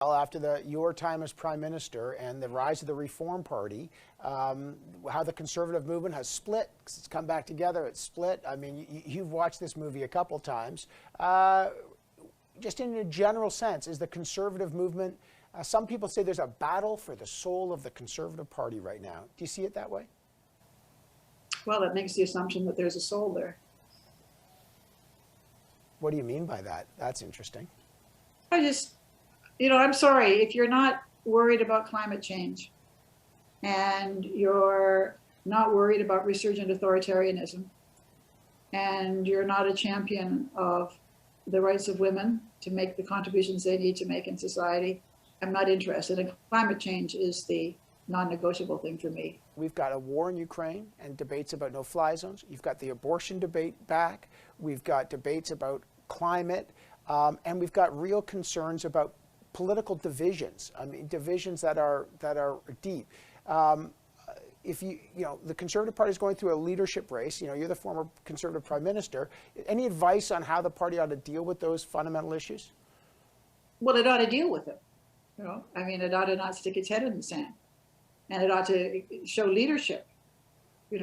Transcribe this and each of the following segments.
Well, after your time as Prime Minister and the rise of the Reform Party, how the Conservative movement has split, 'cause it's come back together, it's split. I mean, you've watched this movie a couple times. Just in a general sense, is the Conservative movement, some people say there's a battle for the soul of the Conservative Party right now. Do you see it that way? Well, that makes the assumption that there's a soul there. What do you mean by that? That's interesting. I'm sorry, if you're not worried about climate change and you're not worried about resurgent authoritarianism and you're not a champion of the rights of women to make the contributions they need to make in society, I'm not interested. And climate change is the non-negotiable thing for me. We've got a war in Ukraine and debates about no-fly zones. You've got the abortion debate back. We've got debates about climate. And we've got real concerns about political divisions. I mean, divisions that are deep. If the Conservative Party is going through a leadership race. You're the former Conservative Prime Minister. Any advice on how the party ought to deal with those fundamental issues? Well, it ought to deal with them. It ought to not stick its head in the sand, and it ought to show leadership. We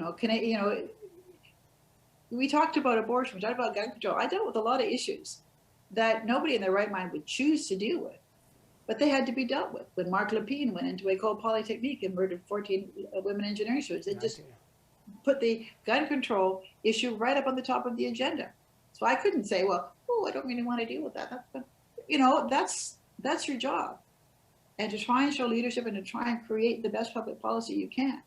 talked about abortion. We talked about gun control. I dealt with a lot of issues that nobody in their right mind would choose to deal with, but they had to be dealt with. When Marc Lepine went into École Polytechnique and murdered 14 women engineering students, it just put the gun control issue right up on the top of the agenda. So I couldn't say, well, I don't really want to deal with that. That's your job, and to try and show leadership and to try and create the best public policy you can.